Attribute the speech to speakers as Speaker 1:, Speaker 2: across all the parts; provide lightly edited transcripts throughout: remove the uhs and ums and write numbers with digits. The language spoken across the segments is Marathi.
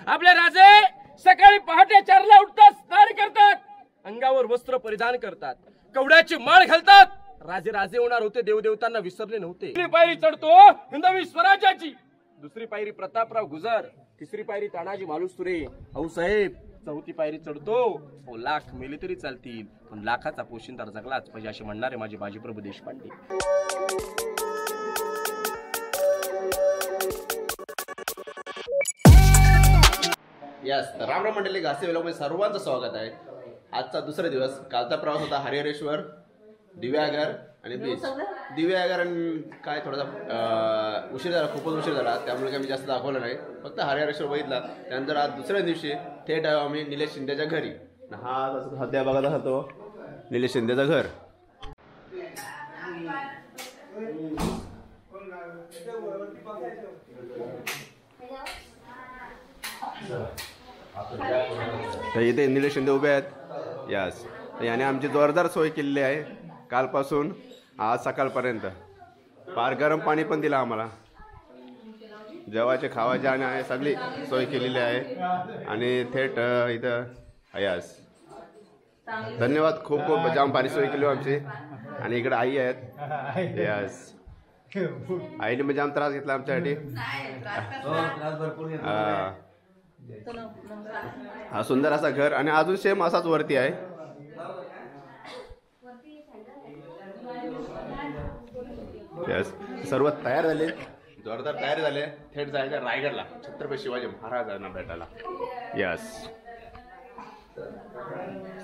Speaker 1: आपले राजे सकाळी पहाटे 4ला उठतात, स्नान करतात, अंगावर वस्त्र परिधान करतात, कवड्याची माळ घालतात. राजे राजे होणार होते, देवदेवतांना विसरले नव्हते. पहिली पायरी चढतो हिंदवी स्वराज्याची, दुसरी पायरी प्रतापराव गुजर, तिसरी पायरी तानाजी मालुसरे. साहेब चौथी पायरी चढतो. लाख मेले तरी चालतील, पण लाखाचा पोशिंदार जगलाच पाहिजे असे म्हणणारे माझे बाजीप्रभू देशपांडे.
Speaker 2: यस, राम राम मंडळी, घासे व्लॉगमध्ये सर्वांचं स्वागत आहे. आजचा दुसरा दिवस. कालचा प्रवास होता हरिहरेश्वर, दिव्यागर आणि बीच. दिव्यागर आणि काय थोडासा उशीर झाला, खूपच उशीर झाला, त्यामुळे काही मी जास्त दाखवलं नाही, फक्त हरिहरेश्वर बघितला. त्यानंतर आज दुसऱ्या दिवशी थेट आलो आम्ही निलेश शिंदेच्या घरी. हा सध्या बघत होतो निलेश शिंदेचं घर. तर इथे निलेश शिंदे उभे आहेत. यस, याने आमची जोरदार सोय केलेली आहे कालपासून आज सकाळपर्यंत. फार गरम पाणी पण दिलं आम्हाला, जेवायचे खावायचे आणि सगळी सोय केलेली आहे. आणि थेट इथं यस, धन्यवाद, खूप खूप जाम भारी सोय केली आमची. आणि इकडे आई आहेत. यस, आईने मग जाम त्रास घेतला आमच्यासाठी. हा सुंदर असा घर आणि अजून सेम असाच वरती आहे. यस, सर्व तयार झाले, जोरदार तयार झाले. थेट जायचं रायगडला, छत्रपती शिवाजी महाराजांना भेटायला. यस,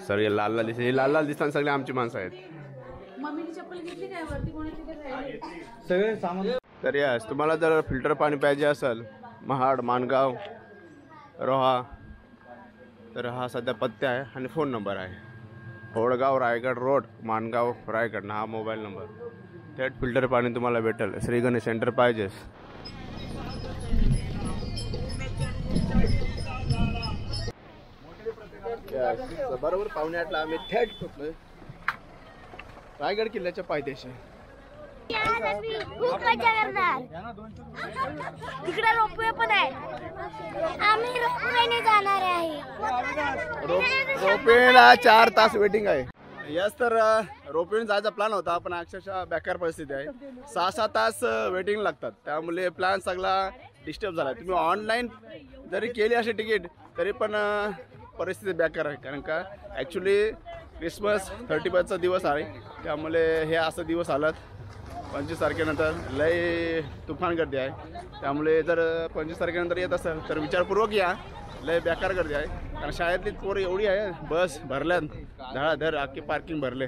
Speaker 2: सगळे लाल लाल दिसते, लाल लाल दिसताना सगळे आमची माणसं आहेत. सगळे सामान. तर यस, तुम्हाला जर फिल्टर पाणी पाहिजे असेल, महाड, माणगाव, रोहा, तर हा सध्या पत्ता आहे आणि फोन नंबर आहे. होडगाव रायगड रोड, माणगाव रायगड, हा मोबाईल नंबर. थेट फिल्टर पाणी तुम्हाला भेटेल. श्री गणेश सेंटर पाहिजेस. बरोबर 7:45 आम्ही थेट पोहोचलोय रायगड किल्ल्याच्या पायथ्याशी.
Speaker 3: खूप मजा करणार. तिकडे रोपवे पण आहे, आम्ही रोपवेने जाणार आहे.
Speaker 2: रोपवेला 4 तास वेटिंग आहे. यस, तर रोपवेने जायचा प्लॅन होता, पण अक्षरशः बेकार परिस्थिती आहे. 6-6 तास वेटिंग लागतात, त्यामुळे प्लॅन सगळा डिस्टर्ब झाला. तुम्ही ऑनलाईन जरी केली अशी तिकीट तरी पण परिस्थिती बेकार आहे. कारण का ॲक्च्युली क्रिसमस 31चा दिवस आहे, त्यामुळे हे असं दिवस आलात. 25 तारखेनंतर लय तुफान गर्दी आहे. त्यामुळे जर 25 तारखेनंतर येत असेल तर विचारपूर्वक या. लय बेकार गर्दी आहे, कारण शाळेतली पोरं एवढी आहे, बस भरल्यात धडाधड, अख्खे पार्किंग भरले.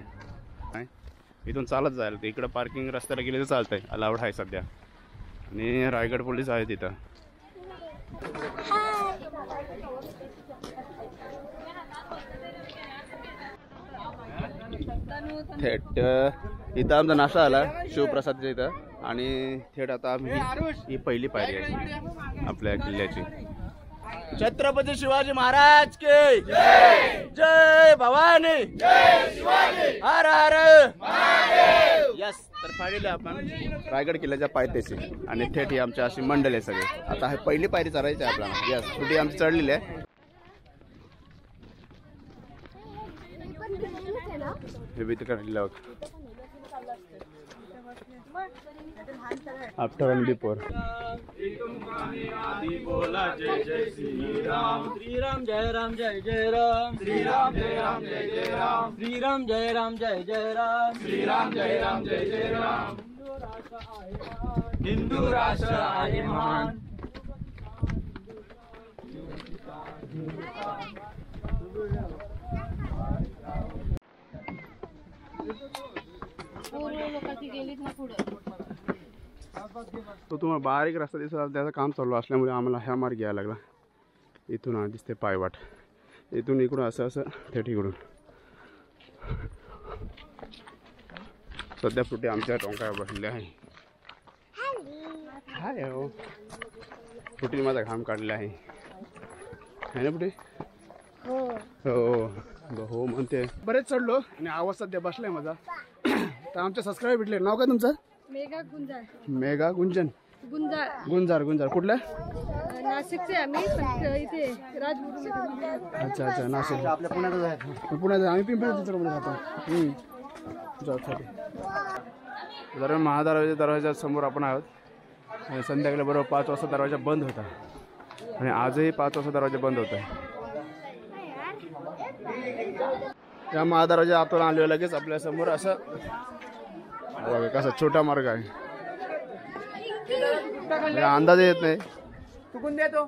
Speaker 2: इथून चालत जायला, इकडं पार्किंग रस्त्याला गेले तर चालतंय, अलाउड आहे सध्या. आणि रायगड पोलीस आहेत इथं. थेट इथं आमचा नाश्ता आला शिवप्रसादच्या इथं. आणि थेट आता आम्ही ही पहिली पायरी आहे आपल्या किल्ल्याची. छत्रपती शिवाजी महाराज के जय, जय भवानी, जय शिवाजी, हर हर महादेव. यस, तर फायनली आपण रायगड किल्ल्याच्या पायथ्याशी आणि थेट ही आमच्या अशी मंडळी आहे सगळे. आता हे पहिली पायरी चढायची आहे आपल्याला. यस, कुठे आमची चढलेली आहे. हे भीती काढलेलं आफ्टर अँड बिफोर.
Speaker 1: बोला जय जय श्री राम, श्रीराम जय राम जय जय राम, श्रीराम जय राम जय जय राम, श्रीराम जय राम जय जय राम, श्रीराम जय राम जय जय राम. हिंदू राष्ट्र आहे महान.
Speaker 2: तो तुम्हाला बारीक रस्ता दिसत, त्याचं काम चालू असल्यामुळे आम्हाला ह्या मार्ग यायला लागला. इथून दिसते पायवाट, इथून इकडून असं असं थेट इकडून. सध्या पुढे आमच्या टोंका बसले आहे. हाय हो, पुढे माझा घाम काढलेला आहे ना पुढे. हो हो म्हणते. बरेच चढलो आणि आवाज सध्या बसलाय माझा. तर आमच्या सबस्क्राईबर भेटले. नाव काय तुमचं?
Speaker 3: मेगा गुंजन.
Speaker 2: मेगा गुंजन.
Speaker 4: गुंजाळ
Speaker 2: गुंजार कुठल्या?
Speaker 4: नाशिकचे आम्ही पण इथे राजमुरुमध्ये.
Speaker 2: अच्छा नाशिक. आपल्या पुण्यातच आहे. पुण्यात आम्ही पिंपरी चिंचवडमध्ये राहतो जॉबसाठी. दरम्यान महादरवाजा दरवाजा समोर आपण आहोत आणि संध्याकाळी बरोबर 5 वाजता दरवाजा बंद होता आणि आजही 5 वाजता दरवाजा बंद होता. या महादरवाजा आतून आलो लगेच आपल्या समोर असं बघा कसा छोटा मार्ग आहे. अंदाज येत नाही.
Speaker 1: चुकून देतो.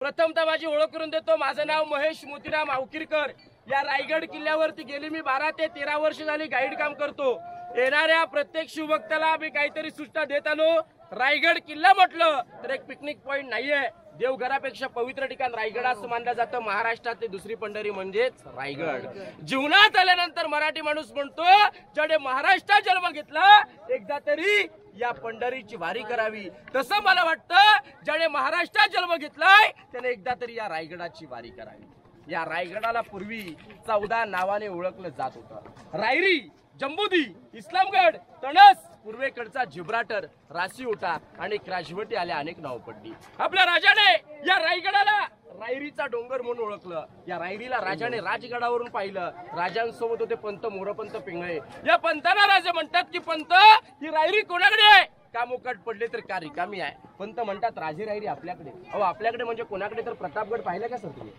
Speaker 1: प्रथमतः माझी ओळख करून देतो. माझं नाव महेश मोतीराम आवकिरकर. या रायगड किल्ल्यावरती गेली मी 12 ते 13 वर्ष झाली गाईड काम करतो. येणाऱ्या प्रत्येक शिवभक्ताला आम्ही काहीतरी सूचना देत आलो. रायगड किल्ला म्हटलं तर एक पिकनिक पॉइंट नाहीये. देवघरापेक्षा पवित्र ठिकाण रायगड असं मानलं जातं. महाराष्ट्रातली दुसरी पंढरी म्हणजेच रायगड. जीवनात आल्यानंतर मराठी माणूस म्हणतो ज्याने महाराष्ट्रात जन्म घेतला एकदा तरी या पंढरीची वारी करावी. तसं मला वाटतं ज्याने महाराष्ट्रात जन्म घेतलाय त्याने एकदा तरी या रायगडाची वारी करावी. या रायगडाला पूर्वी 14 नावाने ओळखलं जात होतं. रायरी, जंबुदी, इस्लामगड, तणस, पूर्वेकडचा जिब्राटर, रासीओटा आणि राजवटी आल्या अनेक नाव पडली. आपल्या राजाने या रायगडाला रायरीचा डोंगर म्हणून ओळखलं. या रायरीला राजाने राजगडावरून पाहिलं. राजांसोबत होते पंत मोरपंत पिंगळे. या पंताला राजे म्हणतात की पंत ही रायरी कोणाकडे आहे? का मोकाट पडले तर का रिकामी आहे? पंत म्हणतात राजे रायरी आपल्याकडे. अहो आपल्याकडे म्हणजे कोणाकडे? तर प्रतापगड पाहिलं का सर तुम्ही?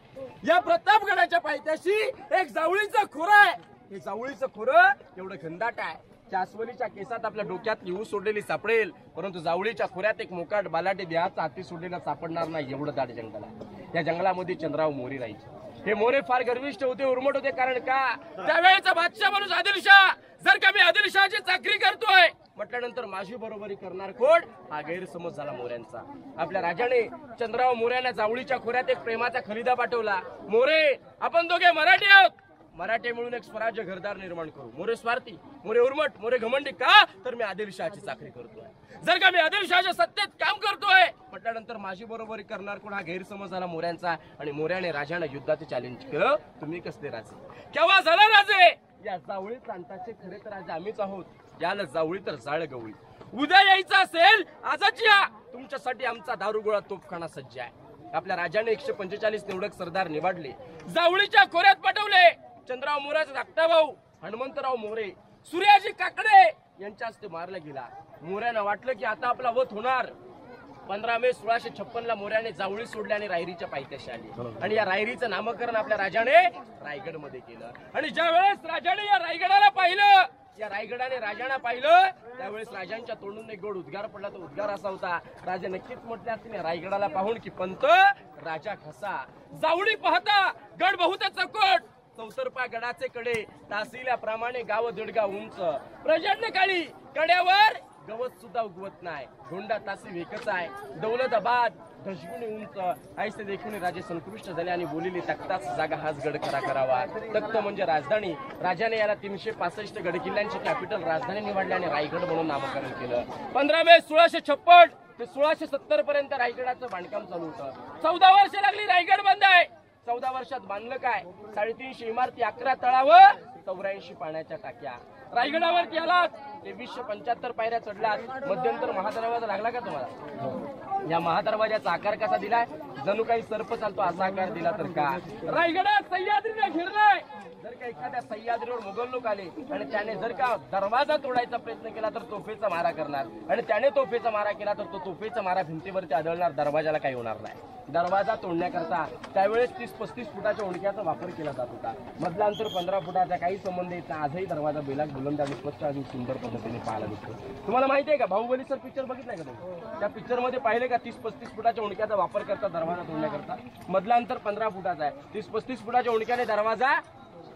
Speaker 1: या प्रतापगडाच्या पायथ्याशी एक जावळीचं खोरं आहे. हे जावळीचं खोरं एवढं घनदाट आहे. जास्वलीच्या केसात आपल्या डोक्यात लिहू सोडलेली सापडेल, परंतु जावळीच्या खोऱ्यात एक मोकाट बालाटे देहाचा हाती सोडलेला सापडणार नाही. एवढं दाट जंगल आहे. या जंगलामध्ये चंद्राव मोरे राहायचे. हे मोरे फार गर्विष्ठ होते, उर्मट होते. कारण का? त्यावेळेचा बादशाह माणूस आदिलशाह. जर का मी आदिलशहाची चाकरी करतोय म्हटल्यानंतर माझी बरोबरी करणार कोण? हा गैरसमज झाला मोऱ्यांचा. आपल्या राजाने चंद्राव मोऱ्यांना जावळीच्या खोऱ्यात एक प्रेमाचा खलिदा पाठवला. मोरे, आपण दोघे मराठी आहोत. मराठी मिळून एक स्वराज्य घरदार निर्माण करू. मोरे स्वार्थी, मोरे उर्मट, मोरे घमंडी. का? तर मी आदिलशहाची चाकरी करतोय. जर का मी आदिलशहाच्या सत्तेत काम करतोय म्हटल्यानंतर माझी बरोबरी करणार कोण? हा गैरसमज झाला मोऱ्यांचा. आणि मोऱ्याने राजाने युद्धाचे चॅलेंज केलं. तुम्ही कसले राजे? केव्हा झाला राजे? या जावळी प्रांताचे खरे तर राजे आम्हीच आहोत. याला जावळी तर जाळ गवळी. उद्या यायचं असेल आजच या. तुमच्यासाठी आमचा दारुगोळा तोफखाना सज्ज आहे. आपल्या राजाने 145 निवडक सरदार निवडले. जावळीच्या खोऱ्यात पाठवले. चंद्राव मोऱ्याचा धाकटा भाऊ हनुमंतराव मोरे, सूर्याजी काकडे यांच्या हस्ते मारला गेला. मोऱ्यानं वाटलं की आता आपला वध होणार. 15 मे 1656 ला मोऱ्याने जावळी सोडली आणि रायरीच्या पायथ्याशी आली. आणि या रायरीचं नामकरण आपल्या राजाने रायगड मध्ये केलं. आणि ज्या वेळेस राजाने या रायगडाला पाहिलं, या रायगडाने राजांना पाहिलं, त्यावेळेस राजांच्या तोंडून एक गोड उद्गार पडला. तो उद्गार असा होता, राजा नक्कीच म्हटले असतील या रायगडाला पाहून की पंत राजा खसा. जावळी पाहता गड बहुत चकोट, चौतर्फा गडाचे कडे, तासिल्याप्रमाणे गाव दीडगाव उंच. प्रचंड काळी कड्यावर गवत सुद्धा उगवत नाही. धोंडा तासी वेकच आहे. दौलताबाद धशगुणी उंच. ऐसे देखून राजे संतुष्ट झाले आणि बोलिले तख्ताच जागा हाच गड खरा करावा. तख्त म्हणजे राजधानी. राजाने याला 365 गड किल्ल्यांची कॅपिटल राजधानी निवडली आणि रायगड म्हणून नामकरण केलं. 15 मे 1656 ते 1670 पर्यंत रायगडाचं बांधकाम चालू होतं. 14 वर्ष लागली. रायगड बंद आहे. 14 वर्षात बांधलं काय? 350 इमारती, 11 तळावर, 84 पाण्याच्या टाक्या. रायगडावरती आलात 2375 पायऱ्या चढलात. मध्यंतर महादरवाजा लागला का तुम्हाला? या महादरवाजाचा आकार कसा दिलाय? जणू काही सर्प चालतो असा आकार दिला. तर का रायगडात सह्याद्रीने घेरलाय. जर का एखाद्या सह्याद्रीवर मोगल लोक आले आणि त्याने जर का दरवाजा तोडायचा प्रयत्न केला तर तोफेचा मारा करणार. आणि त्याने तोफेचा मारा केला तर तो तोफेचा मारा भिंतीवरती आढळणार. दरवाजाला काही होणार नाही. दरवाजा तोडण्याकरता त्यावेळेस 30-35 फुटाच्या ओंडक्याचा वापर केला जात होता. मधला अंतर 15 फुटाचा. काही संबंध येत नाही. आजही दरवाजा बेलाक बुलंद आणि स्वच्छ आणि सुंदर पद्धतीने पाहायला दिसतो. तुम्हाला माहिती आहे का बाहुबली सर पिक्चर बघितलाय का तुम्ही? त्या पिक्चर मध्ये पाहिले का 30-35 फुटाच्या ओंडक्याचा वापर करतात दरवाजा तोडण्याकरता. मधला अंतर 15 फुटाचा आहे. 30-35 फुटाच्या ओंडक्याने दरवाजा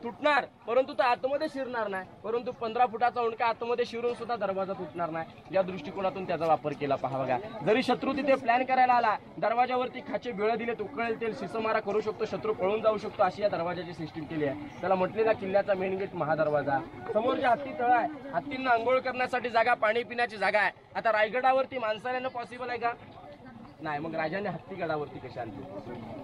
Speaker 1: तुटणार, परंतु तो आतमध्ये शिरणार नाही. परंतु 15 फुटाचा ओंडका आतमध्ये शिरून सुद्धा दरवाजा तुटणार नाही. या दृष्टिकोनातून त्याचा वापर केला. पहा बघा, जरी शत्रू तिथे प्लॅन करायला आला, दरवाजावरती खाचे बिळ दिले, उकळेल तेल शिसमारा करू शकतो, शत्रू पळून जाऊ शकतो, अशी या दरवाजाची सिस्टीम केली आहे. त्याला म्हटलेला किल्ल्याचा मेन गेट महादरवाजा. समोरच्या हत्ती तळ आहे. हत्तींना आंघोळ करण्यासाठी जागा, पाणी पिण्याची जागा आहे. आता रायगडावरती माणसाला पॉसिबल आहे का? नाही. मग राजाने हत्ती गडावरती कशा आणली?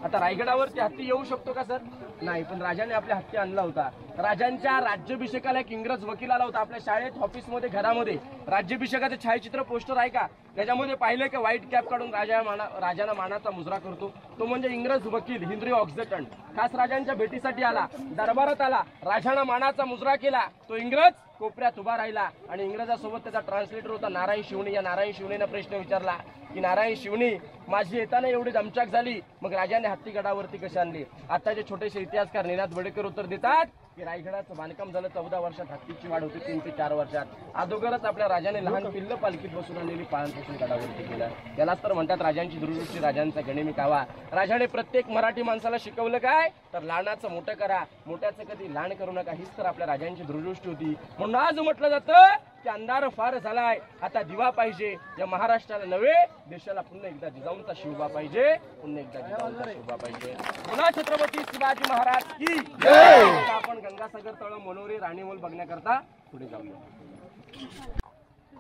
Speaker 1: आता रायगडावरती हत्ती येऊ शकतो का सर? नाही. पण राजाने आपल्या हत्ती आणला होता. राजांच्या राज्याभिषेकाला एक इंग्रज वकील आला होता. आपल्या शाळेत, ऑफिसमध्ये, घरामध्ये राज्याभिषेकाचे छायाचित्र पोस्टर आहे का? त्याच्यामध्ये पाहिलं की व्हाईट कॅप काढून राजाला मानाचा मुजरा करतो. तो म्हणजे इंग्रज वकील हेनरी ऑक्झटन. खास राजांच्या भेटीसाठी आला, दरबारात आला, राजानं मानाचा मुजरा केला. तो इंग्रज कोपऱ्यात उभा राहिला आणि इंग्रजासोबत त्याचा ट्रान्सलेटर होता नारायण शिवणे. या नारायण शिवणेनं प्रश्न विचारला की नारायण शिवणे, माझी येताना एवढी दमचाक झाली, मग राजाने हत्ती गडावरती कशी आणली? आताचे छोटेसे इतिहासकार निनाद वडेकर उत्तर देतात की रायगडाचं बांधकाम झालं 14 वर्षात, हत्तीची वाढ होती 3 ते 4 वर्षात. अगोदरच आपल्या राजाने लहान पिल्लं पालखीत बसून आणलेली पाळणपोषण गडावरती केलं. त्यालाच तर म्हणतात राजांची दूरदृष्टी, राजांचा गणिमी कावा. राजाने प्रत्येक मराठी माणसाला शिकवलं काय? तर लहानाचं मोठं करा, मोठ्याचं कधी लहान करू नका. हीच तर आपल्या राजांची दूरदृष्टी होती. म्हणून आज म्हटलं जातं की अंधार फार झालाय, आता दिवा पाहिजे. या महाराष्ट्राला नव्हे, देशाला पुन्हा एकदा जिजाऊंचा शिवबा पाहिजे, पुन्हा एकदा जिजाऊंचा शिवबा पाहिजे. पुन्हा छत्रपती शिवाजी महाराज की जय. आता आपण गंगासागर तळ, मनोरे, राणीमोल बघण्याकरता पुढे जाऊया.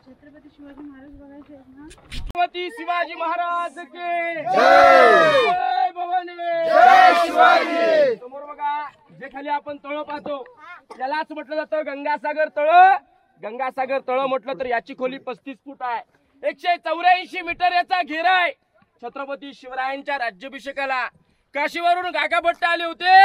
Speaker 4: छत्रपती शिवाजी महाराज बघायचे आहेत ना.
Speaker 1: छत्रपती शिवाजी महाराज के जय भवानी, जय शिवाजी. समोर बघा, जे खाली आपण तळ पाहतो त्यालाच म्हटलं जातं गंगासागर तळ. गंगासागर तळ म्हटलं तर याची खोली 35 फूट आहे. 184 मीटर याचा घेरा आहे. छत्रपती शिवरायांच्या राज्याभिषेकाला काशीवरून गागाभट्ट आले होते.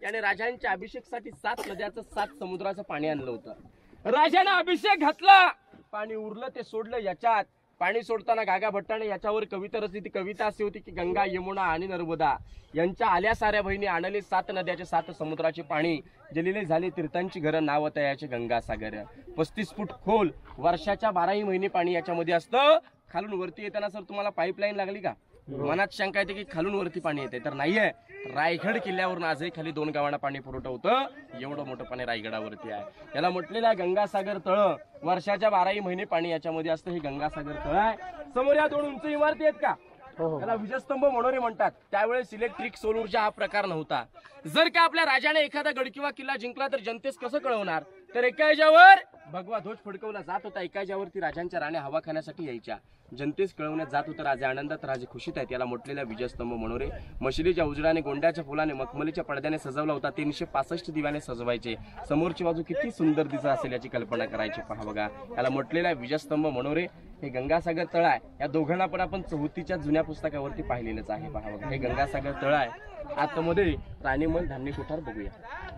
Speaker 1: याने राजांच्या अभिषेकासाठी 7 नद्याचं 7 समुद्राचं पाणी आणलं होतं. राजाने अभिषेक घातला, पाणी उरलं ते सोडलं याच्यात. पाणी सोडताना गागाभट्टाने याच्यावर कविता रचली. ती कविता अशी होती की गंगा, यमुना आणि नर्मदा यांच्या आल्या साऱ्या बहिणी आणले 7 नद्याचे 7 समुद्राचे पाणी. जलिले झाले तीर्थांची घरं, नाव तयाचे गंगासागर. 35 फूट खोल, वर्षाच्या 12ही महिने पाणी याच्यामध्ये असतं. खालून वरती येताना सर तुम्हाला पाईपलाईन लागली का? मनात शंका येते की खालून वरती पाणी येते, तर नाहीये. रायगड किल्ल्यावरून आजही खाली 2 गावांना पाणी पुरवठा होतं. एवढं मोठं पाणी रायगडावरती आहे. याला म्हटलेलं आहे गंगासागर तळ. वर्षाच्या 12ही महिने पाणी याच्यामध्ये असतं. हे गंगासागर तळ आहे. समोर या 2 उंच इमारती आहेत का? त्याला विजयस्तंभ मनोरे म्हणतात. त्यावेळेस इलेक्ट्रिक सौर ऊर्जा हा प्रकार नव्हता. जर का आपल्या राजाने एखादा गड किंवा किल्ला जिंकला तर जनतेस कसं कळवणार? तर एका याच्यावर भगवा ध्वज फडकवला जात होता. एका याच्यावरती राजांच्या राण्या हवा खाण्यासाठी यायच्या. जनतेस कळवण्यात जात होतं. राजे आनंदात, राजे खुशीत आहेत. याला म्हटलेल्या विजयस्तंभ मनोरे. मशिलीच्या उजडाने, गोंड्याच्या फुलाने, मखमलीच्या पडद्याने सजवला होता. 365 दिव्याने सजवायचे. समोरची बाजू किती सुंदर दिसत असेल याची कल्पना करायची. पहा बघा, याला म्हटलेला विजयस्तंभ मनोरे. हे गंगासागर तळ आहे. या दोघांना पण आपण 4थीच्या जुन्या पुस्तकावरती पाहिलेलंच आहे. पहा बघा, हे गंगासागर तळ आहे. आतमध्ये राणीमल धान्य कोठार बघूया.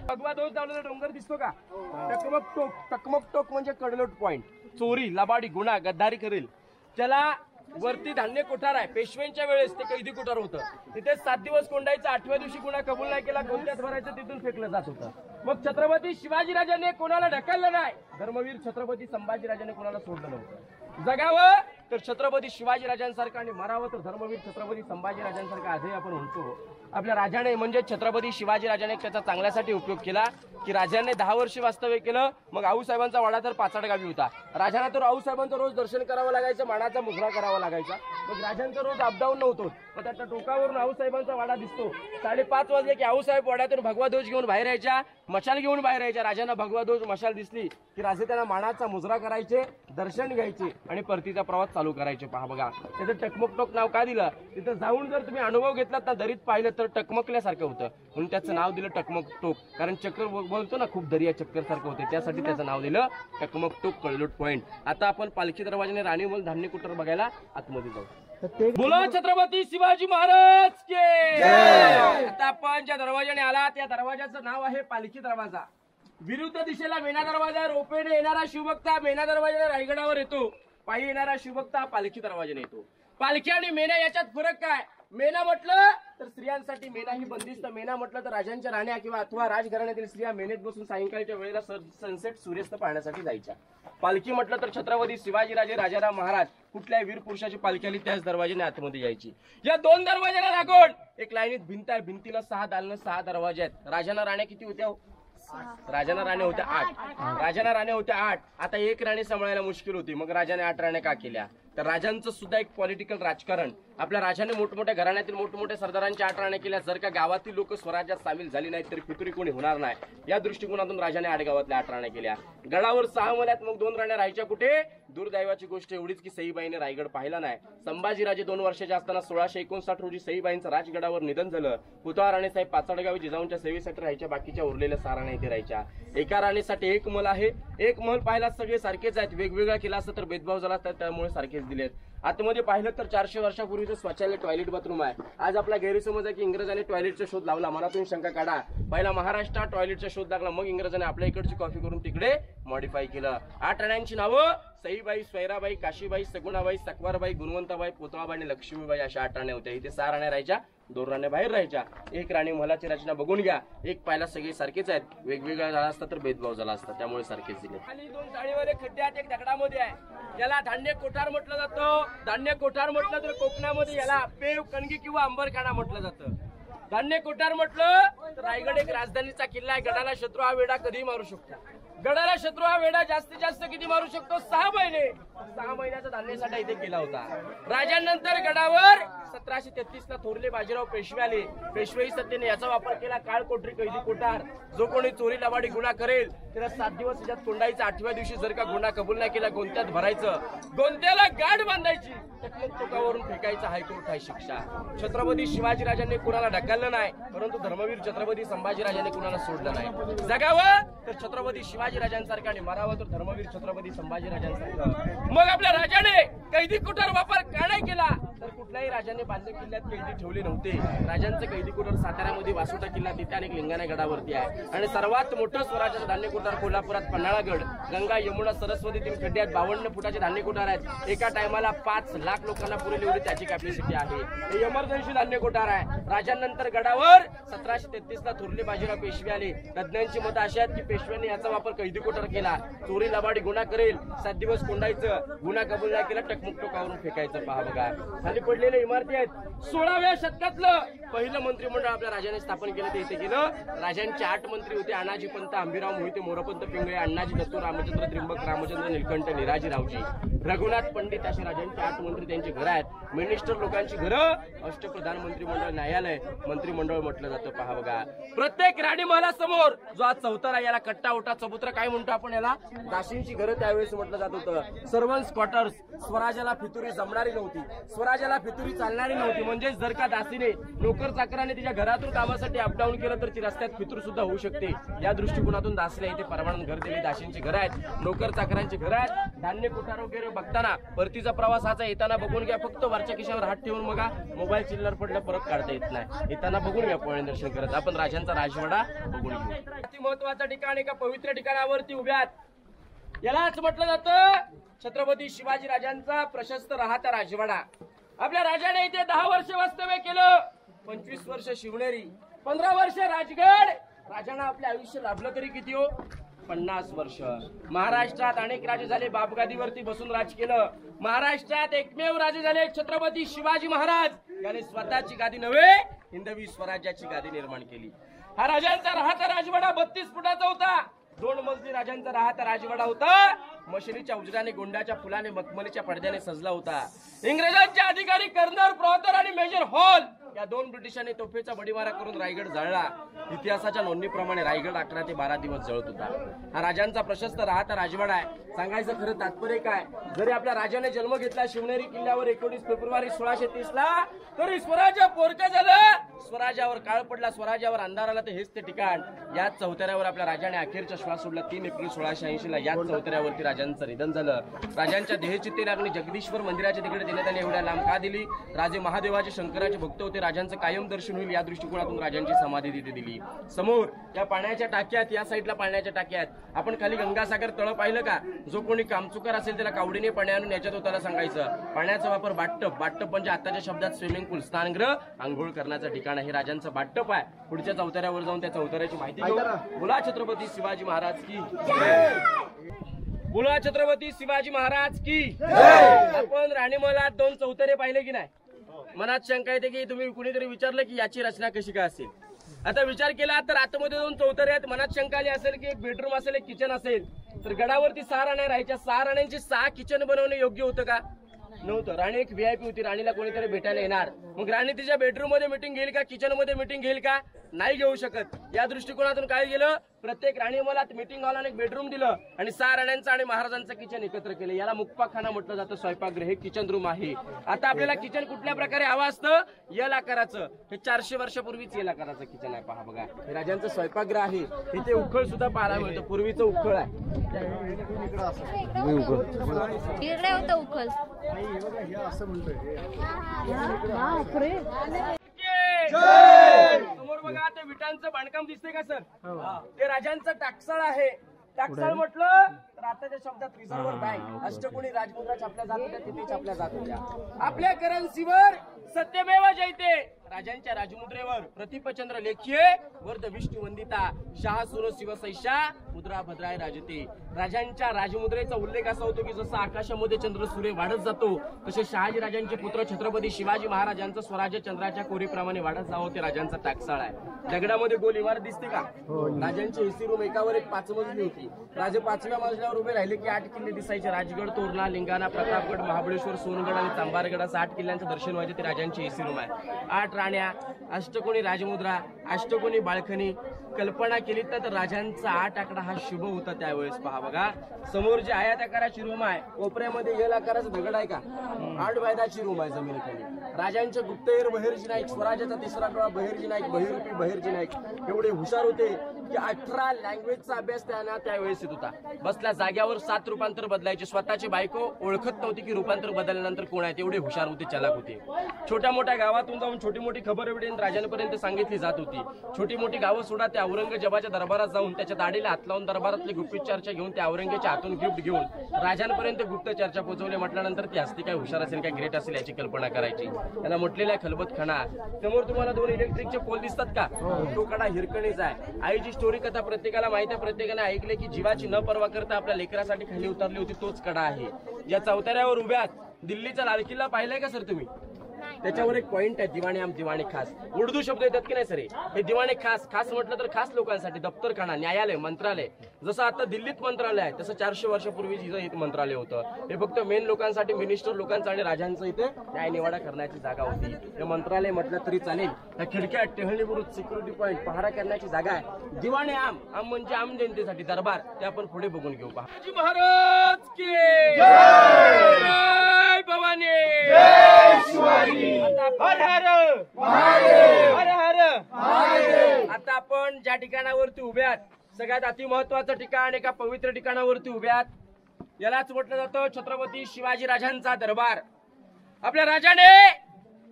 Speaker 1: भगवा ध्वज लावलेला डोंगर दिसतो का? टकमक टोक. टकमक टोक म्हणजे कडलोट पॉइंट. चोरी, लबाडी, गुन्हा, गद्दारी करेल त्याला वरती धान्य कोठार आहे. पेशव्यांच्या वेळेस ते कैदी कोठार होतं. तिथे 7 दिवस कोंडायचं. 8व्या दिवशी गुन्हा कबूल नाही केला कोणत्याच भरायचं, तिथून फेकलं जात होतं. मग छत्रपती शिवाजीराजाने कोणाला ढकललं नाही. धर्मवीर छत्रपती संभाजीराजाने कोणाला सोडलं नव्हतं. जगावं तर छत्रपती शिवाजीराजांसारखं आणि मरावं तर धर्मवीर छत्रपती संभाजीराजांसारखं आजही आपण म्हणतो. आपल्या राजाने म्हणजे छत्रपती शिवाजीराजाने त्याचा चांगल्यासाठी उपयोग केला की राजाने 10 वर्ष वास्तव्य केलं. मग आऊसाहेबांचा वाडा तर पाचाड गावी होता. राजांना तर आऊसाहेबांचं रोज दर्शन करावं लागायचं, मानाचा मुजरा करावा लागायचा. मग राजांचं रोज अपडाऊन नव्हतं. मग त्याच्या टोकावरून आऊसाहेबांचा वाडा दिसतो. 5:30 वाजले की आऊसाहेब वाड्यातून भगवा ध्वज घेऊन बाहेर यायच्या, मशाल घेऊन बाहेर यायच्या. राजांना भगवा ध्वज मशाल दिसली की राजे त्यांना मानाचा मुजरा करायचे, दर्शन घ्यायचे आणि परतीचा प्रवास चालू करायचे. पहा बघा, त्याचं टकमक टोक नाव का दिलं? तिथं जाऊन जर तुम्ही अनुभव घेतलात ना, दरीत पाहिलं तर टकमकल्यासारखं होतं, म्हणून त्याचं नाव दिलं टकमक टोक. कारण चक्कर बोलतो ना, खूप दरिया चक्कर सारखं होते, त्यासाठी त्याचं नाव दिलं टकमक टोक कळलोट पॉइंट. आता आपण पालखी दरवाजाने राणीमल धान्य कोठार बघायला आतमध्ये जाऊ. बोला छत्रपती शिवाजी महाराज के जय. आता आपण ज्या दरवाजाने आला त्या दरवाजाचं नाव आहे पालखी दरवाजा. विरुद्ध दिशेला मेणा दरवाजा, रोपेने येणारा शिवभक्ता मेणा दरवाजाने रायगडावर येतो. पायी येणारा शिवभक्ता पालखी दरवाजाने येतो. पालखी आणि मेणा याच्यात फरक काय? मेणा म्हटलं तर स्त्रियांसाठी मेणा ही बंदिस्त. मेणा म्हटलं तर राजांच्या राण्या किंवा अथवा राजघराण्यातील स्त्रिया मेणेत बसून सायंकाळच्या वेळेला सनसेट सूर्यास्त पाहण्यासाठी जायच्या. पालखी म्हटलं तर छत्रपती शिवाजीराजे राजाराम महाराज कुठल्याही वीर पुरुषाची पालखी आली त्याच दरवाजाने आतमध्ये यायची. या 2 दरवाजाला लागून एक लाईनीत भिंत आहे. भिंतीला 6 दालनं 6 दरवाजे आहेत. राजांना राण्या किती होत्या? राजांना राण्या होत्या 8. राजांना राण्या होत्या 8. आता एक राणी सांभाळायला मुश्किल होती, मग राजाने 8 राण्या का केल्या? तर राजांचं सुद्धा एक पॉलिटिकल राजकारण, आपल्या राजाने मोठमोठ्या घराण्यातील मोठमोठ्या सरदारांच्या 8 राण्या केल्या, जर का गावातील लोक स्वराज्यात सामील झाली नाहीत तरी फितुरी कोणी होणार नाही, या दृष्टिकोनातून राजाने आडगावातल्या 8 राण्या केल्या. गडावर 6 मल्यात मग 2 राण्या राहायच्या कुठे? दुर्दैवाची गोष्ट एवढीच की सईबाईने रायगड पाहिला नाही. संभाजीराजे 2 वर्षाचे असताना 1659 रोजी सईबाईंचं राजगडावर निधन झालं. पुतळा राणीसाहेब पाचडगावी जिजाऊंच्या सेवेसाठी राहायच्या, बाकीच्या उरलेल्या 6 राण्या इथे राहायच्या. एका राणीसाठी 1 महल आहे. 1 महल पाहिला सगळे सारखेच आहेत, वेगवेगळा केला असता तर भेदभाव झाला असता, त्यामुळे सारखेच दिलेत. आतमध्ये पाहिलं तर 400 वर्षापूर्वीचं स्वच्छालय टॉयलेट बाथरूम आहे. आज आपला गैरसमज आहे की इंग्रजांनी टॉयलेटचा शोध लावला, मनातून शंका काढा. पहिला महाराष्ट्रात टॉयलेटचा शोध लागला, मग इंग्रजांनी आपल्या इकडची कॉफी करून तिकडे मॉडिफाय केलं. 8 राण्यांची नावं सईबाई, स्वैराबाई, काशीबाई, सगुणाबाई, सकवारबाई, गुणवंताबाई, पुतळाबाई आणि लक्ष्मीबाई अशा 8 राण्या होत्या. इथे 6 राण्या राहायच्या, 2 राण्या बाहेर राहायच्या. 1 राणी महलाची रचना बघून घ्या. एक पाहिला सगळे सारखेच आहेत, वेगवेगळा झाला असता तर भेदभाव झाला असता, त्यामुळे सारखेच दिले. खाली 2 जाळीवाले खड्डे आहेत, एक दगडामध्ये आहे. याला धान्य कोठार म्हटलं जातं. धान्य कोठार म्हटलं तर कोकणामध्ये याला पेव, कणगी किंवा अंबरखाना म्हटलं जातं. धान्य कोठार म्हटलं तर रायगड एक राजधानीचा किल्ला आहे. गडाला शत्रू हा वेढा कधी मारू शकतो. गडाला शत्रू हा वेढा जास्तीत जास्त किती मारू शकतो? 6 महिने. 6 महिन्याचा धान्यसाठा इथे केला होता. राजांनंतर गडावर 1733 ला थोरले बाजीराव पेशवे आले. पेशवेई सत्तेने याचा वापर केला. काळ कोठरी, कैदी कोठार. जो कोणी चोरी लबाडी गुन्हा करेल त्याला 7 दिवस त्याच्यात कोंडायचं. 8व्या दिवशी जर का गुन्हा कबूल नाही केला गोंत्यात भरायचं, गोंत्याला गाठ बांधायची, टोकावरून फेकायचं. हायकोर्ट आहे शिक्षा. छत्रपती शिवाजीराजांनी कुणाला ढकललं नाही, परंतु धर्मवीर छत्रपती संभाजीराजांनी कुणाला सोडलं नाही. जगावं तर छत्रपती शिवाजीराजांसारखं आणि मरावं तर धर्मवीर छत्रपती संभाजीराजांसारखं. मग आपल्या राजाने कैदी कोठार वापर का नाही केला? तर कुठल्याही राजाने बांधे किल्ल्यात कैदी ठेवले नव्हते. राजांचं कैदी कोठार साताऱ्यामध्ये वासोटा किल्ला, तिथे अनेक लिंगाणा गडावरती आहे. आणि सर्वात मोठं स्वराज्याचं धान्य कोठार कोल्हापुरात पन्हाळागड. गंगा, यमुना, सरस्वती 3 खड्ड्यात 52 फुटाचे धान्य कोठार आहेत. एका टायमाला 5 लाख लोकांना पुरेल एवढी त्याची कॅपॅसिटी आहे. हे इमर्जन्सी धान्य कोठार आहे. राजांनंतर गडावर 1733 ला थोरले बाजीराव पेशवे आले. तज्ञांची मतं अशी आहेत की पेशव्यांनी याचा वापर कैदी कोठार केला. चोरी लबाडी गुन्हा करेल, 7 दिवस कोंडायचं, गुन्हा कबूल नाही केला टकमुक टोकावरून फेकायचं. पहा बघा खाली पडलेल्या इमारती आहेत. 16व्या शतकातलं पहिलं मंत्रिमंडळ आपल्या राजाने स्थापन केलं ते इथे केलं. राजांचे 8 मंत्री होते. अनाजी पंत, अंबिराव मोहिते, मोरपंत पिंगळे, अण्णाजी दत्तू, रामचंद्र त्रिंबक, रामचंद्र निलकंठ, निराजी रावजी, रघुनाथ पंडित असे राजांचे 8 मंत्री, त्यांची घरं आहेत. मिनिस्टर लोकांची घरं, अष्टप्रधान मंत्रिमंडळ, न्यायालय, मंत्रिमंडळ म्हटलं जातं. पहा बघा प्रत्येक राणी महालासमोर जो आज चौथरा, याला कट्टा ओटा चबुत्रा काय म्हणतो आपण, याला दासींची घरं त्यावेळेस म्हटलं जात होतं. Servants quarters. स्वराज्याला फितुरी जमणारी नव्हती, स्वराज्याला फितुरी चालणारी नव्हती. म्हणजे जर का दासीने, नोकर चाकराने तिच्या घरातून कामासाठी अपडाऊन केलं तर ती रस्त्यात फितूर सुद्धा होऊ शकते. या दृष्टिकोनातून दासीला इथे परवानगी घर दिली. दासींची घरं आहेत, नोकर चाकरांची घरं आहेत. धान्य कोठार वगैरे बघताना परतीचा प्रवास हाचा येताना बघून घ्या. फक्त वरच्या खिशावर हात ठेवून बघा, मोबाईल चिल्लर पडला परत काढता येत नाही. येताना बघून घ्या पॉईंट दर्शन करत. आपण राजांचा राजवाडा बघून घेऊ. अति महत्वाचं ठिकाण, एका पवित्र ठिकाणावरती उभ्यात. यालाच म्हटलं जातं छत्रपती शिवाजी राजांचा प्रशस्त राहता राजवाडा. आपल्या राजाने इथे 10 वर्ष वास्तव्य केलं. 25 वर्ष शिवनेरी, 15 वर्ष राजगड. राजांना आपले आयुष्य लाभलं तरी किती हो? 50 वर्ष. महाराष्ट्रात अनेक राजे झाले, बापगादीवरती बसून राज केलं. महाराष्ट्रात एकमेव राजे झाले छत्रपती शिवाजी महाराज. याने स्वतःची गादी नव्हे, हिंदवी स्वराज्याची गादी निर्माण केली. हा राजांचा राहता राजवाडा 32 फुटाचा होता. 2 मजली राजांचा राहता राजवाडा होता. मशिनीच्या उजड्याने, गोंड्याच्या फुलाने, मखमलीच्या पडद्याने सजला होता. इंग्रजांचे अधिकारी कर्नल, प्रॉतर आणि मेजर हॉल या 2 ब्रिटिशांनी तोफेचा बडीमारा करून रायगड जाळला. इतिहासाच्या नोंदणीप्रमाणे रायगड 11 ते 12 दिवस जळत होता. हा राजांचा प्रशस्त राहता राजवाडा आहे. सांगायचं खरं तात्पर्य काय, जरी आपल्या राजाने जन्म घेतला शिवनेरी किल्ल्यावर 19 फेब्रुवारी 1630 ला, तरी स्वराज्य पोरकं झालं. स्वराज्यावर काळ पडला, स्वराज्यावर अंधार आला, तर हेच ते ठिकाण. याच चौथऱ्यावर आपल्या राजाने अखेरचा श्वास सोडला. 3 एप्रिल 1680 ला याच चौथऱ्यावरती राजांचं निधन झालं. राजांच्या देहचित्ते लागणी जगदीश्वर मंदिराच्या तिकडे देण्यात आली. एवढ्या लांब का दिली? राजे महादेवाचे, शंकराचे भक्त होते. राजांचं कायम दर्शन होईल या दृष्टिकोनातून राजांची समाधी तिथे दिली. समोर या पाण्याच्या टाक्यात, या साईडला पाण्याच्या टाक्यात. आपण खाली गंगासागर तळ पाहिलं का? जो कोणी कामचुकार असेल त्याला कावडीने पाणी आणून याच्यात होताना सांगायचं. पाण्याचा वापर बाटटप, बाटटप म्हणजे आताच्या शब्दात स्विमिंग पूल, स्नानगृह, आंघोळ करण्याचं ठिकाण आहे. राजांचं बाटटप आहे. पुढच्या चौथऱ्यावर जाऊन त्या चौथऱ्याची माहिती घेऊ. बोला छत्रपती शिवाजी महाराज की जय. बोला छत्रपती शिवाजी महाराज की जय. आपण राणीमहालात 2 चौथरे पाहिले की नाही? मनात शंका येते की तुम्ही कुणीतरी विचारलं की याची रचना कशी काय असेल. आता विचार केला तर आतमध्ये 2 चौथरे आहेत. मनात शंका आली असेल की एक बेडरूम असेल, एक किचन असेल. तर गडावरती 6 राण्या राहायच्या. 6 राण्यांची 6 किचन बनवणे योग्य होतं का? नव्हतं. राणी एक व्हीआयपी होती, राणीला कोणीतरी भेटायला येणार. मग राणी तिच्या बेडरूम मध्ये मीटिंग घेईल का, किचन मध्ये मीटिंग घेईल का? नाही घेऊ शकत. या दृष्टिकोनातून काय केलं, प्रत्येक राणी मला मीटिंग हॉलला एक बेडरूम दिलं आणि 6 राण्यांचं आणि महाराजांचं किचन एकत्र केलं. याला मुक्पाखाना म्हटलं जातं. स्वयंपाकगृह हे किचन रूम आहे. आता आपल्याला किचन कुठल्या प्रकारे हवं असतं, यल आकाराचं. हे 400 वर्षापूर्वीच यल आकाराचं किचन आहे. पहा बघा, हे राजांचं स्वयंपाकगृह आहे. इथे उखळ सुद्धा पाहायला मिळतं. पूर्वीचं उखळ आहे.
Speaker 3: इकडे होतं उखल.
Speaker 1: समोर बघा ते विटांचं बांधकाम दिसतंय का सर, ते राजांचं टाकसाळ आहे. टाकसाळ म्हटलं तर आताच्या शब्दात रिझर्व्ह बँक. अष्टकोनी राजमुद्रा छापल्या जात होत्या, तिथे छापल्या जात होत्या. आपल्या करन्सीवर सत्यमेव जयते, राजांच्या राजमुद्रेवर प्रतिपचंद्र लेखिये वर्ध विष्णू वंदिता शाह सुर शिवसैषा मुद्रा भद्राय राजते. राजांच्या राजमुद्रेचा उल्लेख असा होतो की जसं आकाशामध्ये चंद्र सूर्य वाढत जातो तसे शहाजी राजांचे पुत्र छत्रपती शिवाजी महाराजांचं स्वराज्य चंद्राच्या कोरीप्रमाणे वाढत जावं, ते राजांचा टाकसाळ आहे. दगडामध्ये गोल इमारत दिसते का, राजांची एसी रूम एकावर एक 5 मजली होती. राजे 5व्या मजल्यावर उभे राहिले की 8 किल्ले दिसायचे. राजगड, तोरणा, लिंगाणा, प्रतापगड, महाबळेश्वर, सोनगड आणि चांभारगड असं 8 किल्ल्यांचं दर्शन व्हायचे. ते राजांची एसी रूम आहे. 8 राण्या, अष्टकोनी राजमुद्रा, अष्टकोनी बाळखणी. कल्पना केली तर राजांचा 8 आकडा हा शुभ होता त्यावेळेस. पहा बघा, समोर जी आयात आकाराची रूम आहे, कोपऱ्यामध्ये यल आकाराचा दगड आहे का, 8 बायदाची रूम आहे जमिनीखाली. राजांचे गुप्तहेर बहिर्जी नाईक, स्वराज्याचा 3रा डोळा बहिर्जी नाईक, बहिरूपी बहिर्जी नाईक एवढे हुशार होते की 18 लँग्वेजचा अभ्यास त्यांना त्यावेळेस येत होता. बसल्या जाग्यावर 7 रूपांतर बदलायचे. स्वतःची बायको ओळखत नव्हती की रूपांतर बदलल्यानंतर कोण आहे, तेवढे हुशार होते, चलाक होते. छोट्या मोठ्या गावातून जाऊन छोटी मोठी खबर राजांपर्यंत सांगितली जात होती. छोटी मोठी गावं सोडा, त्या औरंगजेबाच्या दरबारात जाऊन त्याच्या दाढीला हात लावून दरबारातली गुप्त चर्चा घेऊन त्या औरंगजेबाच्या हातून गिफ्ट घेऊन राजांपर्यंत गुप्त चर्चा पोहोचवली. म्हटल्यानंतर ती हस्ती काय हुशार असेल, काय ग्रेट असेल याची कल्पना करायची. त्याला म्हटलेला खलबत खाना. समोर तुम्हाला 2 इलेक्ट्रिकचे पोल दिसतात का, तो कडा हिरकणीच आहे. आईची स्टोरी कथा प्रत्येकाला माहिती आहे, प्रत्येकाने ऐकले की जीवाची न पर्वा करता आपल्या लेकरासाठी खाली उतरली होती. तोच कडा आहे. या चौथऱ्यावर उभ्यात दिल्लीचा लाल किल्ला पाहिलाय का सर तुम्ही? त्याच्यावर एक पॉइंट आहे, दिवाणे आम दिवाणे खास. उर्दू शब्द येतात की नाही सर, हे दिवाणे खास. खास म्हटलं तर खास लोकांसाठी. दप्तरखाना, न्यायालय, मंत्रालय. जसं आता दिल्लीत मंत्रालय आहे तसं 400 वर्षापूर्वी इथं मंत्रालय होतं. हे फक्त मेन लोकांसाठी, मिनिस्टर लोकांचं आणि राजांचं इथे न्यायनिवाडा करण्याची जागा होती. हे मंत्रालय म्हटलं तरी चालेल. त्या खिडक्या, टेहळणीपुरत सिक्युरिटी पॉईंट, पहारा करण्याची जागा आहे. दिवाणे आम, आम म्हणजे आम जनतेसाठी दरबार. ते आपण पुढे बघून घेऊ. पहा महाराज की जय भवानी, जय शिवाजी. हर हर हर हर. आता आपण ज्या ठिकाणावरती उभ्यात, सगळ्यात अति महत्वाचं ठिकाण, एका पवित्र ठिकाणावरती उभ्यात, यालाच म्हटलं जातं छत्रपती शिवाजी राजांचा दरबार. आपल्या राजाने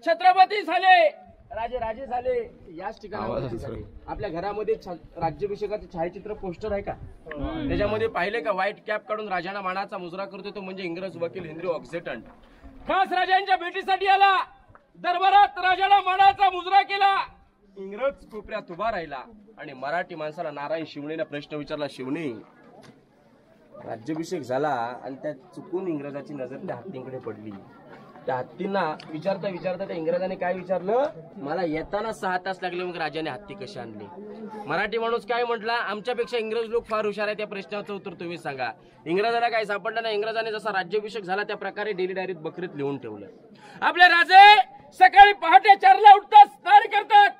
Speaker 1: छत्रपती झाले, राजे राजे झाले याच ठिकाणावरती झाले. आपल्या घरामध्ये राज्याभिषेकाचे छायाचित्र पोस्टर आहे का, त्याच्यामध्ये पाहिले का, व्हाईट कॅप काढून राजांना मानाचा मुजरा करतो तो म्हणजे इंग्रज वकील हेनरी ऑक्झेटन. खास राजांच्या भेटीसाठी आला, दरबारात राजाला मानाचा मुजरा केला. इंग्रज कोपऱ्यात उभा राहिला आणि मराठी माणसाला नारायण शिवणेने प्रश्न विचारला, शिवणे राज्याभिषेक झाला आणि त्या चुकून इंग्रजाची नजर त्या हत्तींकडे पडली. त्या हत्तींना विचारता विचारता त्या इंग्रजाने काय विचारलं, मला येताना 6 तास लागले, मग राजाने हत्ती कशी आणली? मराठी माणूस काय म्हटला, आमच्यापेक्षा इंग्रज लोक फार हुशार आहे, त्या प्रश्नाचं उत्तर तुम्ही सांगा. इंग्रजाला काय सापडलं नाही. इंग्रजाने जसा राज्याभिषेक झाला त्या प्रकारे डेली डायरीत बकरीत लिहून ठेवलं. आपले राजे सकाळी पहाटे 4ला उठतात, स्नान करतात,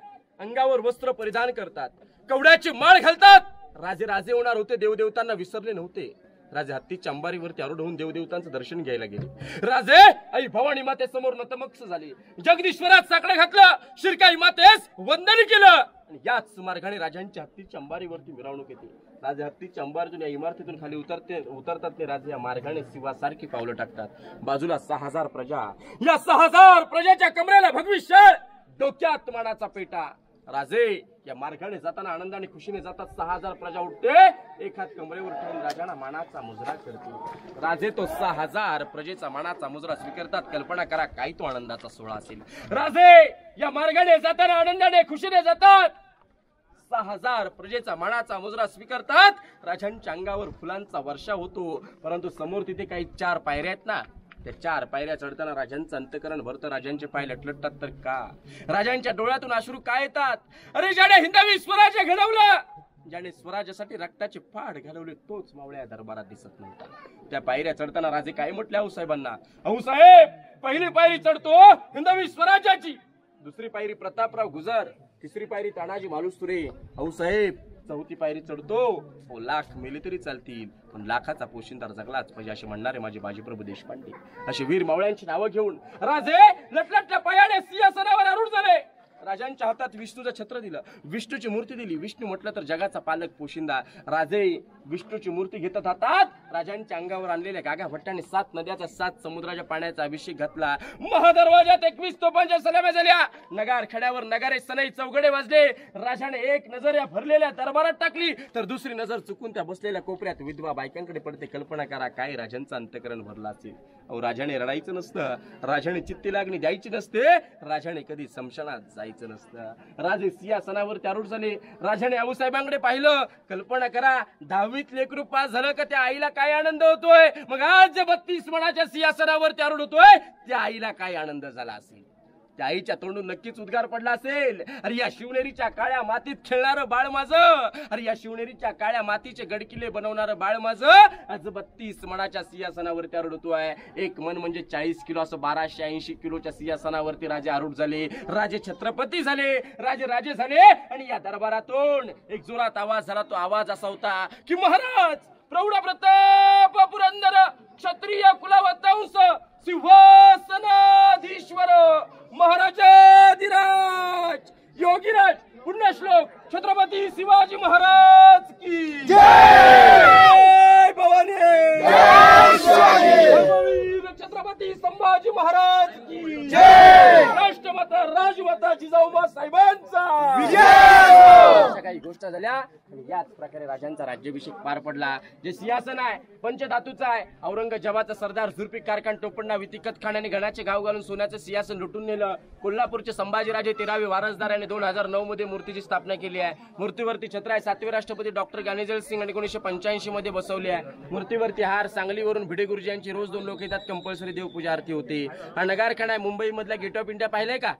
Speaker 1: अंगावर वस्त्र परिधान करतात, कवड्याची माळ घालतात. राजे राजे होणार होते, देवदेवतांना विसरले नव्हते. राजे हत्तीच्या अंबारीवरती आरूढ होऊन देवदेवतांचं दर्शन घ्यायला गेले. राजे आई भवानी मातेसमोर नतमस्तक झाले, जगदीश्वरात साकडं घातलं, शिरकाई मातेस वंदन केलं आणि याच मार्गाने राजांच्या हत्तीच्या अंबारीवरती मिरवणूक येते. राजे हत्तीच्या अंबारीतून या इमारतीतून खाली उतरतात. ते राजे या मार्गाने शिवासारखी पावलं टाकतात. बाजूला 6000 प्रजा, या 6000 प्रजेच्या कमरेला भगवी शाल, डोक्यात मानाचा पेटा. राजे या मार्गाने जाताना आनंदाने खुशीने जातात. 6000 प्रजा उठते, एक हात कमरेवर ठेवून राजांना मानाचा मुजरा करते. राजे तो 6000 प्रजेचा मानाचा मुजरा स्वीकारतात. कल्पना करा काय तो आनंदाचा सोहळा असेल. राजे या मार्गाने जाताना आनंदाने खुशीने जातात. 6000 प्रजेचा मानाचा मुजरा स्वीकारतात. राजांच्या अंगावर फुलांचा वर्षा होतो. परंतु समोर तिथे काही 4 पायऱ्या आहेत ना, त्या 4 पायऱ्या चढताना राजांचं अंतकरण भरतं. राजांचे पाय लटलटतात तर का, राजांच्या डोळ्यातून अश्रू काय येतात. अरे ज्याने हिंदवी स्वराज्य घडवलं, ज्याने स्वराज्यासाठी रक्ताचे फाड घालवले तोच मावळ्या दरबारात दिसत नव्हता. त्या पायऱ्या चढताना राजे काय म्हटले आऊसाहेबांना? आऊसाहेब, पहिली पायरी चढतो हिंदवी स्वराज्याची, दुसरी पायरी प्रतापराव गुजर, तिसरी पायरी तानाजी मालुसरे. आऊसाहेब, चौथी पायरी चढतो लाख मेले तरी चालतील पण लाखाचा पोशिंदार जगलाच पाहिजे असे म्हणणारे माझे बाजीप्रभू देशपांडे. असे वीर मावळ्यांची नावं घेऊन राजे लटलटल्या पायाने सिंहासनावर आरूढ झाले. राजांच्या हातात विष्णूचं छत्र दिलं, विष्णूची मूर्ती दिली. विष्णू म्हटलं तर जगाचा पालक पोशिंदा. राजे विष्णूची मूर्ती घेतात हातात, राजांच्या अंगावर आणलेल्या गागा भट्टाने 7 नद्याचा 7 समुद्राच्या पाण्याचा अभिषेक घातला. महादरवाजात 21 तोफांच्या सलाम्या झाल्या. नगार खड्यावर नगारे सनई चौघडे वाजले. राजाने एक नजर या भरलेल्या दरबारात टाकली तर दुसरी नजर चुकून त्या बसलेल्या कोपऱ्यात विधवा बायकांकडे पडते. कल्पना करा काय राजांचं अंतकरण भरलं असेल. अहो, राजाने रडायचं नसतं, राजाने चित्ती लागणी द्यायची नसते, राजाने कधी समशानात जायचं नसतं. राजे सिंहासनावर त्यारूढ झाले. राजाने आऊसाहेबांकडे पाहिलं. कल्पना करा 10वीत लेकरू पास झालं का त्या आईला काय आनंद होतोय. मग आज 32 मणाच्या सिंहासनावर त्यारूढ होतोय त्या आईला काय आनंद झाला असेल. त्या आईच्या तोंडून नक्कीच उद्गार पडला असेल, अरे या शिवनेरीच्या काळ्या मातीत खेळणारं बाळ माझं, अरे या शिवनेरीच्या काळ्या मातीचे गडकिल्ले बनवणारं बाळ माझं आज 32 मणाच्या सिंहासनावर त्यारूढ होतोय. एक मन म्हणजे 40 किलो असं 1280 किलोच्या सिंहासनावरती राजे आरूढ झाले. राजे छत्रपती झाले, राजे राजे झाले. आणि या दरबारातून एक जोरात आवाज झाला. तो आवाज असा होता की महाराज प्रौढ प्रताप पुरंदर क्षत्रिय कुलवंश सिंहासनाधीश्वर महाराजाधिराज योगीराज पुण्यश्लोक छत्रपती शिवाजी महाराज की जय. भवानी जय शिवाजी. छत्रपती संभाजी महाराज की जय. राष्ट्रमाता राजमाता जिजाऊबा साहेबांचा विजय. काही गोष्ट झाल्या आणि याच प्रकारे राजांचा राज्याभिषेक पार पडला. जे सिंहासन आहे पंचधातूचं आहे. औरंगजेबाचा सरदार जुल्फिकार खान टोपणना वितिकत खानाने गणाचे गाव घालून सोन्याचं सिंहासन लुटून नेलं. कोल्हापूरचे संभाजीराजे 13वे वारसदार यांनी 2009 मध्ये मूर्तीची स्थापना केली आहे. मूर्तीवरती छत्र आहे. 7वे राष्ट्रपती डॉक्टर ज्ञानेजल सिंग 1985 मध्ये बसवले आहे. मूर्तीवरती हार. सांगलीवरून भिडे गुरुजी यांची रोज 2 लोक येतात. कंपल्सरी देवपूजा आरती होते. हा नगारखाना आहे. मुंबई मधला गेट ऑफ इंडिया पाहिलंय का?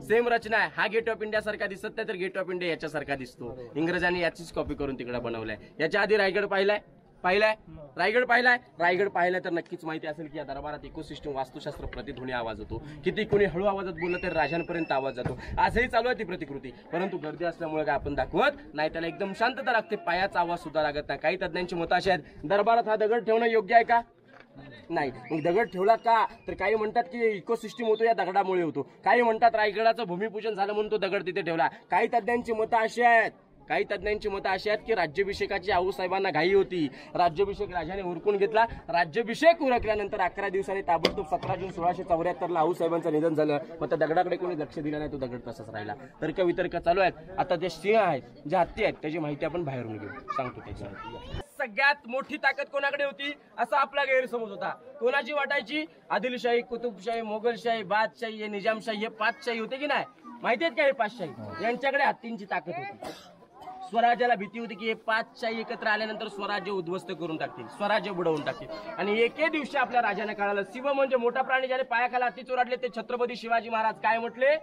Speaker 1: सेम रचना आहे. हा गेट ऑफ इंडिया सारखा दिसत नाही तर गेट ऑफ इंडिया याच्यासारखा दिसतो. इंग्रजांनी याचीच कॉपी करून तिकडे बनवलाय. याच्या आधी रायगड पाहिलाय? रायगड पाहिलाय? रायगड पाहिलाय तर नक्कीच माहिती असेल की या दरबारात इकोसिस्टम वास्तुशास्त्र प्रतिध्वनी आवाज होतो. किती कोणी हळू आवाजात बोललं तर राजांपर्यंत आवाज जातो. आजही चालू आहे ती प्रतिकृती, परंतु गर्दी असल्यामुळे काय आपण दाखवत नाही. त्याला एकदम शांतता लागते. पायाचा आवाज सुद्धा लागत नाही. काही तज्ञांची मतं अशी आहेत दरबारात हा दगड ठेवणं योग्य आहे का? नाही. मग दगड ठेवला का? तर काही म्हणतात की इकोसिस्टम होतो या दगडामुळे होतो. काही म्हणतात रायगडाचं भूमिपूजन झालं म्हणून तो दगड तिथे ठेवला. काही तज्ञांची मतं अशी आहेत की राज्याभिषेकाची आऊसाहेबांना घाई होती. राज्याभिषेक राजाने उरकून घेतला. राज्याभिषेक उरकल्यानंतर 11 दिवसांनी ताबडतोब 17 जून 1674 ला आऊसाहेबांचं निधन झालं. मग त्या दगडाकडे कोणी लक्ष दिलं नाही. तो दगड तसाच राहिला. तर्क वितर्क चालू आहेत. आता जे सिंह आहेत, ज्या हत्ती आहेत, त्याची माहिती आपण बाहेरून घेऊ. सांगतो त्याची माहिती. सगळ्यात मोठी ताकद कोणाकडे होती असा आपला गैरसमज होता. कोणाची वाटायची? आदिलशाही, कुतुबशाही, मोगलशाही, बादशाही, निजामशाही, हे 5 शाही होते की नाही? माहिती आहेत का हे 5 शाही? यांच्याकडे हत्तींची ताकद होती. स्वराज्याला भीती होती की हे 5 शाही एकत्र आल्यानंतर स्वराज्य उद्ध्वस्त करून टाकतील, स्वराज्य बुडवून टाकतील. आणि एके दिवशी आपल्या राजाने कळालं शिव म्हणजे मोठा प्राणी ज्याने पायाखाली हत्ती चोराडले ते छत्रपती शिवाजी महाराज. काय म्हटले?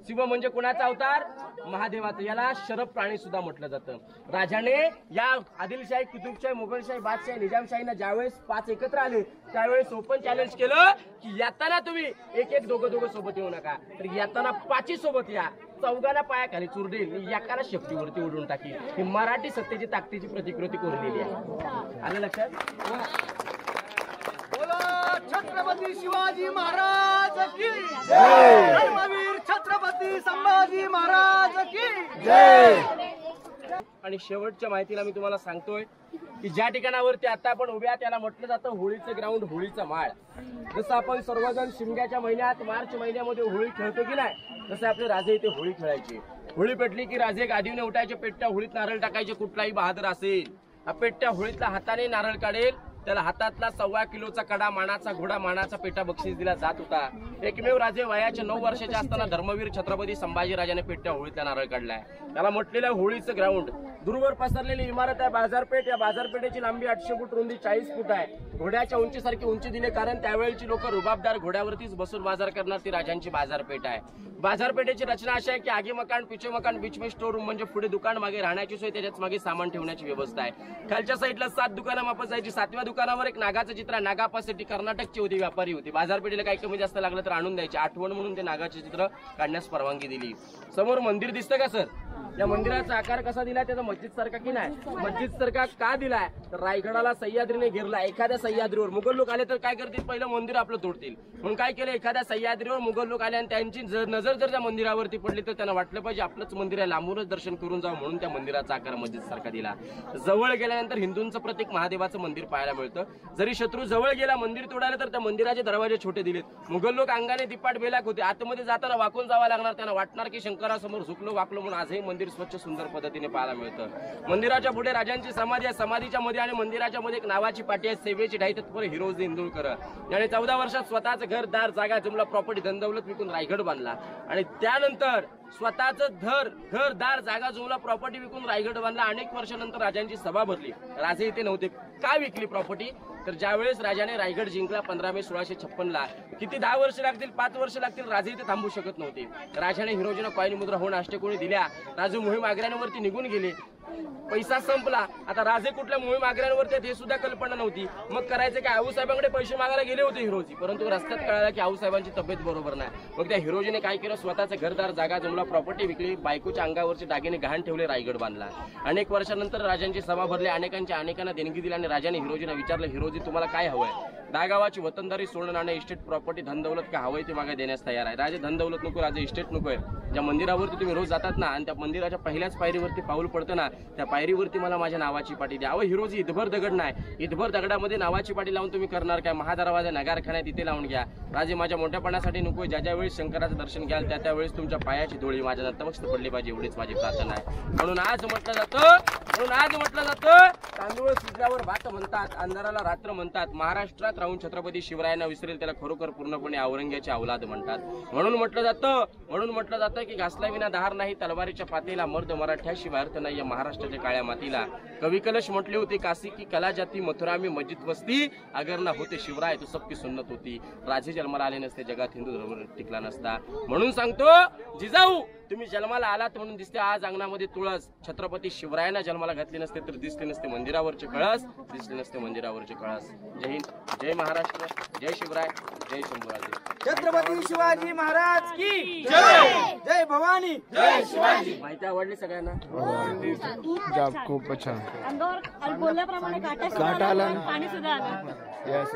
Speaker 1: शिव म्हणजे कोणाचा अवतार? महादेवाचा. याला शरभ प्राणी सुद्धा म्हटलं जातं. राजाने या आदिलशाही, कुतुबशाही, मोगलशाही, बादशाही, निजामशाहीना ज्यावेळेस 5 एकत्र आले त्यावेळेस ओपन चॅलेंज केलं की येताना तुम्ही एक दोघं सोबत येऊ नका, तर येताना 5 सोबत या. 4 पायाखाली चुरडेल, एकाला शेपटीवरती उडून टाकी. ही मराठी सत्तेची ताकदीची प्रतिकृती कोरलेली आहे. आलं लक्षात?
Speaker 5: छत्रपती शिवाजी महाराज की जय. धर्मवीर छत्रपती संभाजी महाराज की जय.
Speaker 1: आणि शेवटच्या माहितीला मी तुम्हाला सांगतोय की ज्या ठिकाणावरती आता आपण उभ्या त्याला म्हटलं जातं होळीचं ग्राउंड, होळीचा माळ. जसं आपण सर्वजण शिमग्याच्या महिन्यात मार्च महिन्यामध्ये होळी खेळतो की नाही, तसं आपले राजे इथे होळी खेळायचे. होळी पेटली की राजे गादीने उठायचे, पेटत्या होळीत नारळ टाकायचे. कुठलाही बहादर असेल हा पेटत्या होळीतला हाताने नारळ काढेल त्याला हातातला 1.25 किलोचा कडा, मानाचा घोडा, मानाचा पेटा बक्षीस दिला जात होता. एकमेव राजे वयाच्या 9 वर्षाचे असताना धर्मवीर छत्रपती संभाजीराजाने पेटत्या होळीतला नारळ काढलाय. त्याला म्हटलेलं होळीचं ग्राउंड. दूरवर पसरलेली इमारत आहे बाजारपेठ. या बाजारपेठेची लांबी 800 फूट, रुंदी 40 फूट आहे. घोड्याच्या उंचीसारखी उंची दिली कारण त्यावेळेची लोक रुबाबदार घोड्यावरतीच बसून बाजार करणार ती राजांची बाजारपेठ आहे. बाजारपेठेची रचना अशी आहे की आगे मकान, पिछे मकान, बीच में स्टोर रूम म्हणजे पुढे दुकान, मागे राहण्याची सोय, त्याच्याच मागे सामान ठेवण्याची व्यवस्था आहे. खालच्या साईडला 7 दुकानं मापत जायची. 7व्या दुकानावर एक नागाचं चित्र. नागापासाठी कर्नाटकची होती, व्यापारी होती. बाजारपेठेला काही कमी जास्त लागलं तर आणून द्यायचे. आठवण म्हणून ते नागाचे चित्र काढण्यास परवानगी दिली. समोर मंदिर दिसतं का सर? या मंदिराचा आकार कसा दिलाय? त्याचा मस्जिद सारखा की नाही? मस्जिद सारखा का दिलाय? तर रायगडाला सह्याद्रीने घेरला. एखाद्या सह्याद्रीवर मुघल लोक आले तर काय करतील? पहिलं मंदिर आपलं तोडतील. म्हणून काय केलं? एखाद्या सह्याद्रीवर मुघल लोक आले आणि त्यांची नजर जर त्या मंदिरावरती पडली तर त्यांना वाटलं पाहिजे आपलंच मंदिर आहे, लांबूनच दर्शन करून जावं, म्हणून त्या मंदिराचा आकार मस्जिद सारखा दिला. जवळ गेल्यानंतर हिंदूंचं प्रतीक महादेवाचं मंदिर पाहायला मिळतं. जरी शत्रू जवळ गेला मंदिर तोडायला तर त्या मंदिराचे दरवाजे छोटे दिलेत. मुघल लोक अंगाने दिपाट बेलाक होते. आतमध्ये जाताना वाकून जावं लागणार. त्यांना वाटणार की शंकरासमोर झुकलो वाकलो, म्हणून आजही मंदिर स्वच्छ सुंदर पद्धतीने पाहायला मिळतं. मंदिराच्या पुढे राजांची समाधी आहे. समाधीच्या मध्ये आणि मंदिराच्या मध्ये एक नावाची पाटी आहे, सेवेची ढाई तत्पर हिरोजी इंदुरकर. याने 14 वर्षात स्वतःचं घर, दार, जागा, जुमला, प्रॉपर्टी, धनदौलत विकून रायगड बांधला. आणि त्यानंतर स्वतःचं घर, दार, जागा, जुमला, प्रॉपर्टी विकून रायगड बांधला. अनेक वर्षानंतर राजांची सभा भरली. राजे इथे नव्हते. का विकली प्रॉपर्टी? तर ज्यावेळेस राजाने रायगड जिंकला 15 मे 1656ला, किती 10 वर्ष लागतील, 5 वर्ष लागतील, राजे इथे थांबू शकत नव्हते. राजाने हिरोजीना कॉईन मुद्रा होऊन अष्टकोणी दिल्या. राजे मोहीम आग्र्यांवरती निघून गेले. पैसा संपला. आता राजे कुठल्या मोहीम आग्र्यांवरती हे सुद्धा कल्पना नव्हती. मग करायचं काय? आऊसाहेबांकडे पैसे मागायला गेले होते हिरोजी, परंतु रस्त्यात कळालं की आऊसाहेबांची तब्येत बरोबर नाही. मग त्या हिरोजीने काय केलं? स्वतःचं घरदार, जागा, जुमला, प्रॉपर्टी विकली. बायकोच्या अंगावरचे दागिने गहाण ठेवले, रायगड बांधला. अनेक वर्षानंतर राजांची सभा भरली. अनेकांना देणगी दिली आणि राजाने हिरोजीला विचारलं, हिरोजी तुम्हाला काय हवंय? 10 गावाची वतनदारी, सोनं नाणं, इस्टेट, प्रॉपर्टी, धनदौलत का हवंय ते मागे देण्यास तयार आहे. राजे धनदौलत नको, राजे इस्टेट नकोय. ज्या मंदिरावरती तुम्ही रोज जातात ना आणि त्या मंदिराच्या पहिल्याच पायरीवरती पाऊल पडतं ना, त्या पायरीवरती मला माझ्या नावाची पाटी द्या. अहो हिरोजी, इथभर दगड नाही, इथभर दगडामध्ये नावाची पाटी लावून तुम्ही करणार काय? महादरवाजा नगारखाना तिथे लावून घ्या. राजे माझ्या मोठ्यापणासाठी नकोय. ज्या वेळेस शंकराचं दर्शन घ्याल त्या त्यावेळेस तुमच्या पायाची धुळी माझ्या नतमस्तक पडली पाहिजे, एवढीच माझी प्रार्थना आहे. म्हणून आज म्हटलं जातं तांदूळ शिजल्यावर भात म्हणतात, अंधाराला रात्र म्हणतात. महाराष्ट्रात राहून छत्रपती शिवरायांना विसरेल त्याला खरोखर पूर्णपणे औरंग्याचे अवलाद म्हणतात. म्हणून म्हटलं जातं की घासला विना दहार नाही, तलवारीच्या पातेला मर्द मराठ्याशिवाय अर्थ नाही या महाराष्ट्राच्या काळ्या मातीला. कवी कलश म्हटले होते, काशी की कला जाती, मथुरा मी मस्जिद वस्ती, अगर ना होते शिवराय तो सबकी सुन्नत होती. राजे जन्माला आले नसते, जगात हिंदू धर्म टिकला नसता. म्हणून सांगतो जिजाऊ, तुम्ही जन्माला आलात म्हणून दिसते आज अंगणामध्ये तुळस. छत्रपती शिवरायांना जन्माला घातले नसते तर दिसले नसते मंदिरावरचे कळस, दिसले नसते मंदिरावरचे कळस. जय हिंद, जय महाराष्ट्र, जय शिवराय, जय शंभूराजे.
Speaker 5: छत्रपती शिवाजी महाराज की जय. जय भवानी, जय शिवाजी.
Speaker 1: माहिती आवडली सगळ्यांना?
Speaker 2: खूप छान.
Speaker 3: अंगावर बोलल्याप्रमाणे काटा
Speaker 2: आला.
Speaker 3: पाणी सुद्धा आलं.
Speaker 2: येस.